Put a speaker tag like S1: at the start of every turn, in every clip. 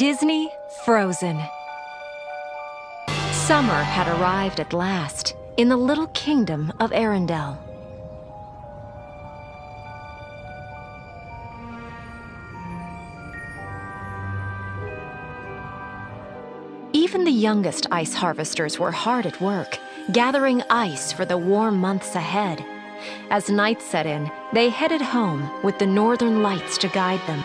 S1: Disney Frozen. Summer had arrived at last in the little kingdom of Arendelle. Even the youngest ice harvesters were hard at work, gathering ice for the warm months ahead. As night set in, they headed home with the northern lights to guide them.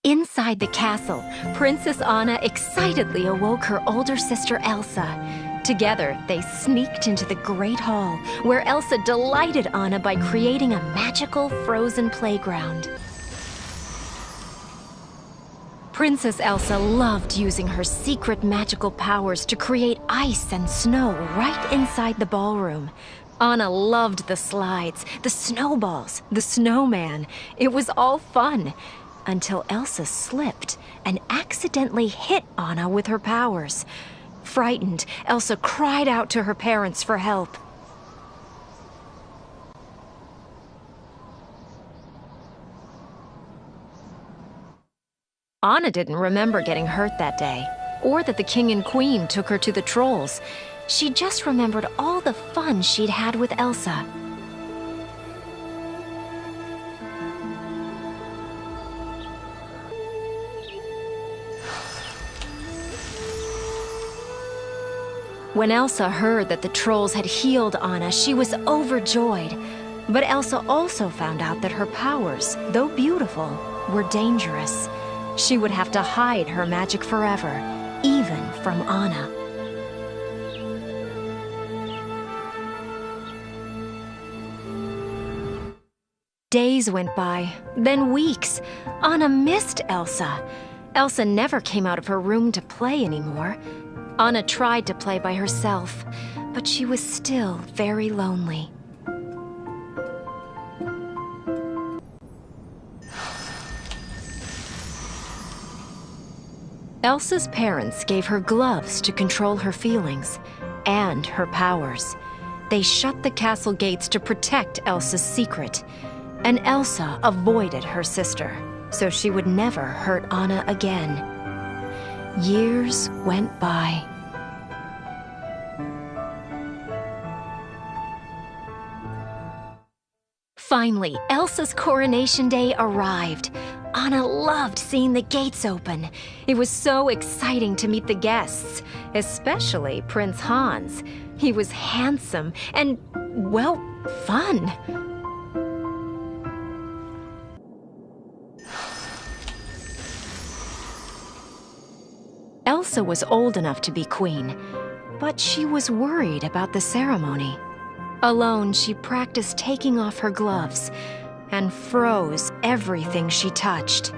S1: Inside the castle, Princess Anna excitedly awoke her older sister Elsa. Together, they sneaked into the Great Hall, where Elsa delighted Anna by creating a magical frozen playground. Princess Elsa loved using her secret magical powers to create ice and snow right inside the ballroom. Anna loved the slides, the snowballs, the snowman. It was all fun. Until Elsa slipped and accidentally hit Anna with her powers. Frightened, Elsa cried out to her parents for help. Anna didn't remember getting hurt that day, or that the king and queen took her to the trolls. She just remembered all the fun she'd had with Elsa. When Elsa heard that the trolls had healed Anna, she was overjoyed. But Elsa also found out that her powers, though beautiful, were dangerous. She would have to hide her magic forever, even from Anna. Days went by, then weeks. Anna missed Elsa. Elsa never came out of her room to play anymore. Anna tried to play by herself, but she was still very lonely. Elsa's parents gave her gloves to control her feelings and her powers. They shut the castle gates to protect Elsa's secret, and Elsa avoided her sister, so she would never hurt Anna again. Years went by. Finally, Elsa's coronation day arrived. Anna loved seeing the gates open. It was so exciting to meet the guests, especially Prince Hans. He was handsome and, well, fun. Elsa was old enough to be queen, but she was worried about the ceremony. Alone, she practiced taking off her gloves and froze everything she touched.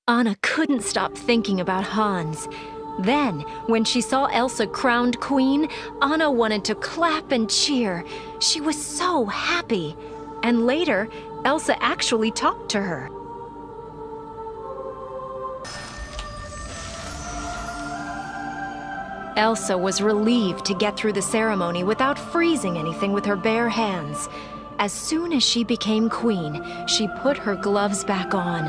S1: Anna couldn't stop thinking about Hans. Then, when she saw Elsa crowned queen, Anna wanted to clap and cheer. She was so happy. And later, Elsa actually talked to her. Elsa was relieved to get through the ceremony without freezing anything with her bare hands. As soon as she became queen, she put her gloves back on,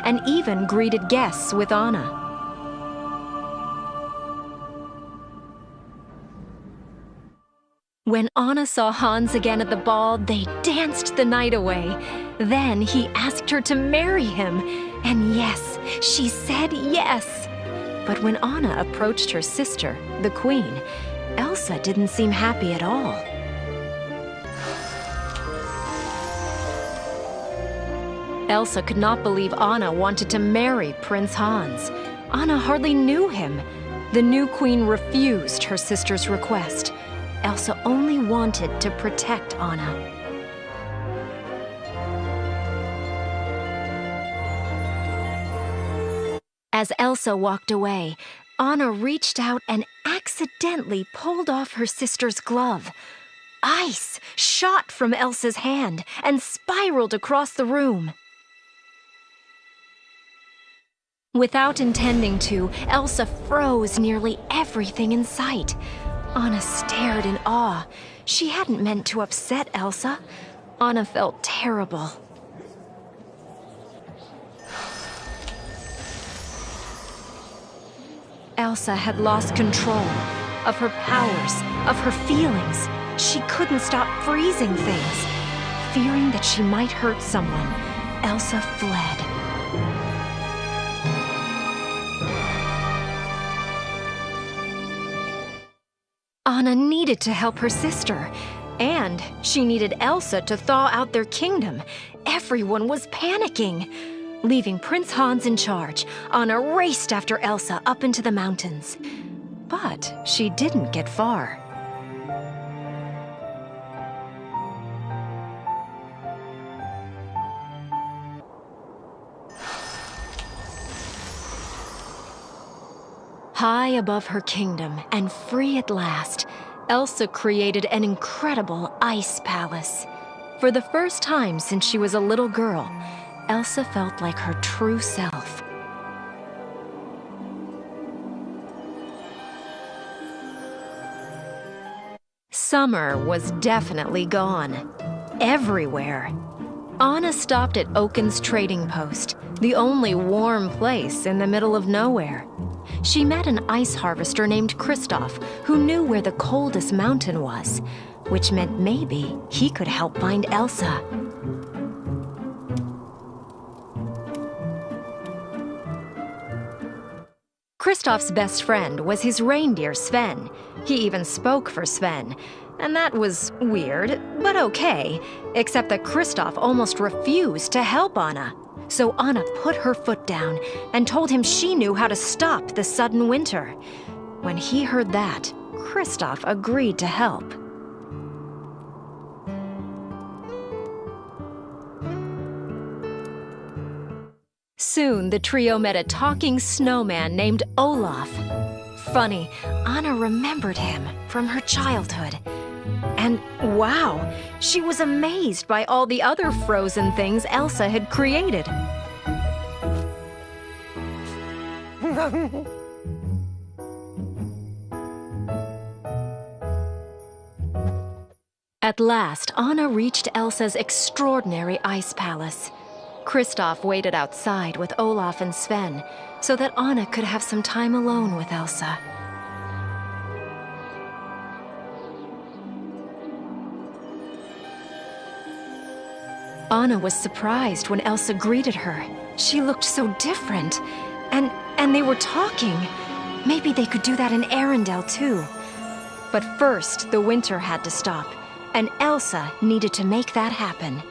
S1: and even greeted guests with Anna. When Anna saw Hans again at the ball, they danced the night away. Then he asked her to marry him, and yes, she said yes. But when Anna approached her sister, the queen, Elsa didn't seem happy at all. Elsa could not believe Anna wanted to marry Prince Hans. Anna hardly knew him. The new queen refused her sister's request. Elsa only wanted to protect Anna. As Elsa walked away, Anna reached out and accidentally pulled off her sister's glove. Ice shot from Elsa's hand and spiraled across the room. Without intending to, Elsa froze nearly everything in sight. Anna stared in awe. She hadn't meant to upset Elsa. Anna felt terrible. Elsa had lost control of her powers, of her feelings. She couldn't stop freezing things. Fearing that she might hurt someone, Elsa fled. Anna needed to help her sister, and she needed Elsa to thaw out their kingdom. Everyone was panicking. Leaving Prince Hans in charge, Anna raced after Elsa up into the mountains. But she didn't get far. High above her kingdom and free at last, Elsa created an incredible ice palace. For the first time since she was a little girl, Elsa felt like her true self. Summer was definitely gone. Everywhere. Anna stopped at Oaken's trading post, the only warm place in the middle of nowhere. She met an ice harvester named Kristoff, who knew where the coldest mountain was, which meant maybe he could help find Elsa. Kristoff's best friend was his reindeer Sven. He even spoke for Sven, and that was weird, but okay, except that Kristoff almost refused to help Anna. So Anna put her foot down and told him she knew how to stop the sudden winter. When he heard that, Kristoff agreed to help. Soon, the trio met a talking snowman named Olaf. Funny, Anna remembered him from her childhood. And wow, she was amazed by all the other frozen things Elsa had created. At last, Anna reached Elsa's extraordinary ice palace. Kristoff waited outside with Olaf and Sven so that Anna could have some time alone with Elsa. Anna was surprised when Elsa greeted her. She looked so different. And they were talking. Maybe they could do that in Arendelle too. But first, the winter had to stop, and Elsa needed to make that happen.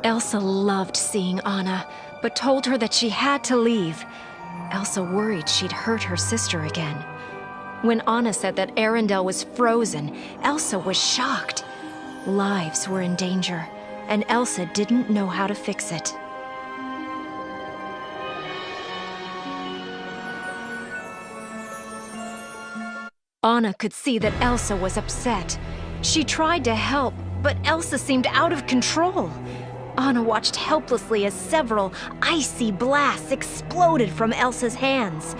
S1: Elsa loved seeing Anna, but told her that she had to leave. Elsa worried she'd hurt her sister again. When Anna said that Arendelle was frozen, Elsa was shocked. Lives were in danger, and Elsa didn't know how to fix it. Anna could see that Elsa was upset. She tried to help, but Elsa seemed out of control. Anna watched helplessly as several icy blasts exploded from Elsa's hands.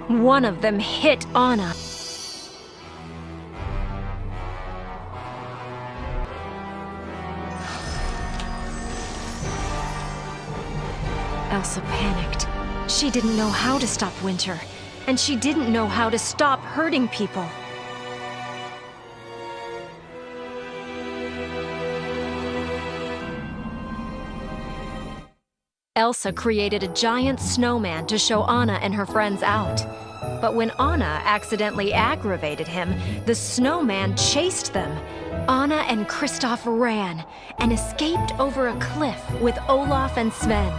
S1: One of them hit Anna. Elsa panicked. She didn't know how to stop winter, and she didn't know how to stop hurting people. Elsa created a giant snowman to show Anna and her friends out. But when Anna accidentally aggravated him, the snowman chased them. Anna and Kristoff ran and escaped over a cliff with Olaf and Sven.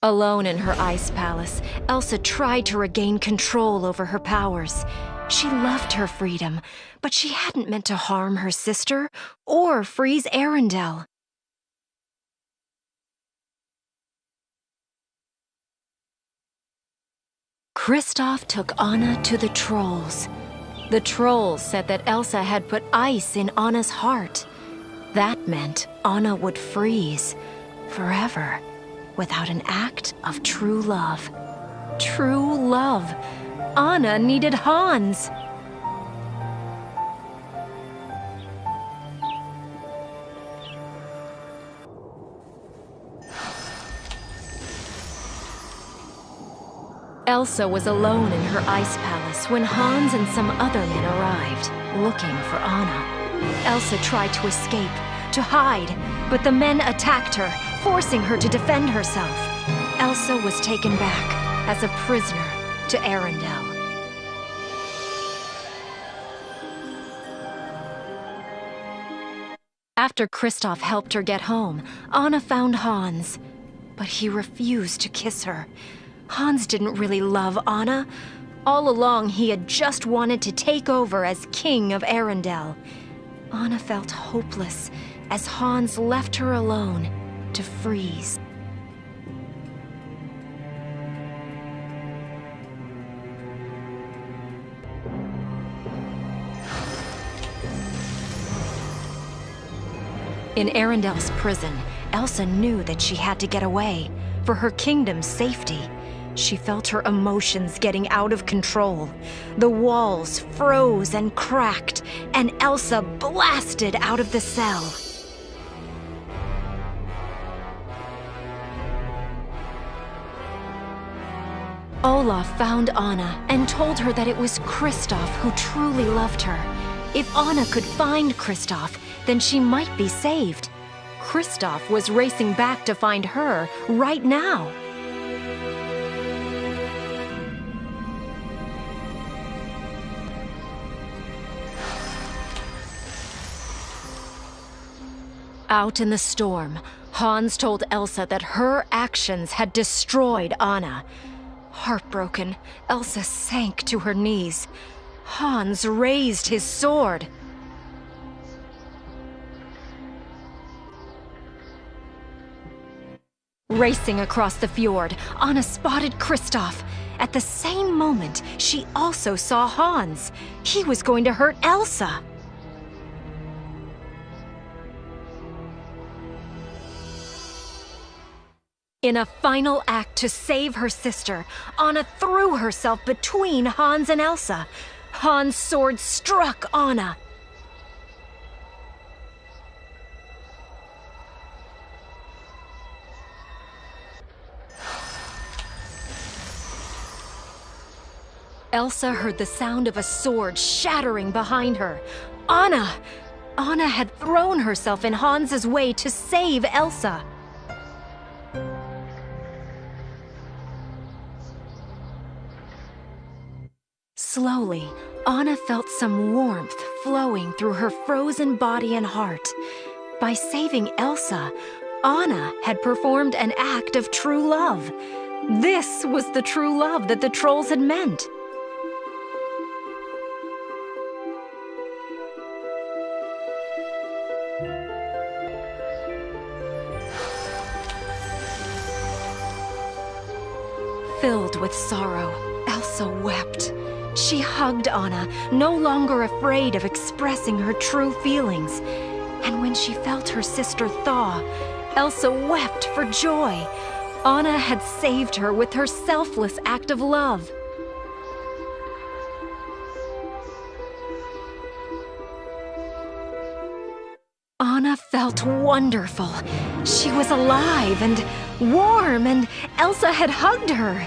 S1: Alone in her ice palace, Elsa tried to regain control over her powers. She loved her freedom, but she hadn't meant to harm her sister or freeze Arendelle. Kristoff took Anna to the trolls. The trolls said that Elsa had put ice in Anna's heart. That meant Anna would freeze forever without an act of true love. True love. Anna needed Hans. Elsa was alone in her ice palace when Hans and some other men arrived, looking for Anna. Elsa tried to escape, to hide, but the men attacked her, forcing her to defend herself. Elsa was taken back as a prisoner to Arendelle. After Kristoff helped her get home, Anna found Hans, but he refused to kiss her. Hans didn't really love Anna. All along, he had just wanted to take over as king of Arendelle. Anna felt hopeless as Hans left her alone to freeze. In Arendelle's prison, Elsa knew that she had to get away for her kingdom's safety. She felt her emotions getting out of control. The walls froze and cracked, and Elsa blasted out of the cell. Olaf found Anna and told her that it was Kristoff who truly loved her. If Anna could find Kristoff, then she might be saved. Kristoff was racing back to find her right now. Out in the storm, Hans told Elsa that her actions had destroyed Anna. Heartbroken, Elsa sank to her knees. Hans raised his sword. Racing across the fjord, Anna spotted Kristoff. At the same moment, she also saw Hans. He was going to hurt Elsa. In a final act to save her sister, Anna threw herself between Hans and Elsa. Hans' sword struck Anna. Elsa heard the sound of a sword shattering behind her. Anna! Anna had thrown herself in Hans's way to save Elsa. Slowly, Anna felt some warmth flowing through her frozen body and heart. By saving Elsa, Anna had performed an act of true love. This was the true love that the trolls had meant. Filled with sorrow, Elsa wept. She hugged Anna, no longer afraid of expressing her true feelings. And when she felt her sister thaw, Elsa wept for joy. Anna had saved her with her selfless act of love. Anna felt wonderful. She was alive and warm, and Elsa had hugged her.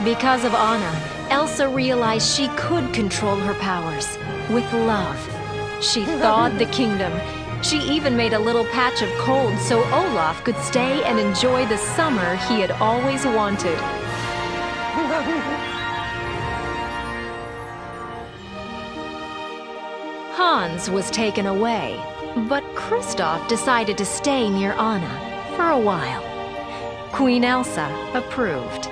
S1: Because of Anna, Elsa realized she could control her powers with love. She thawed the kingdom. She even made a little patch of cold so Olaf could stay and enjoy the summer he had always wanted. Hans was taken away, but Kristoff decided to stay near Anna for a while. Queen Elsa approved.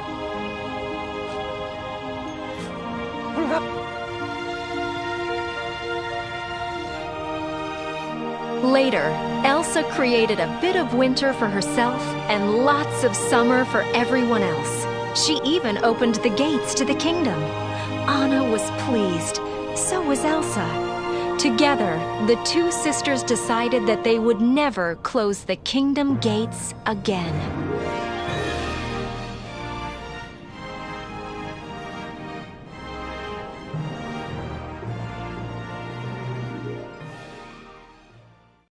S1: Later, Elsa created a bit of winter for herself and lots of summer for everyone else. She even opened the gates to the kingdom. Anna was pleased. So was Elsa. Together, the two sisters decided that they would never close the kingdom gates again.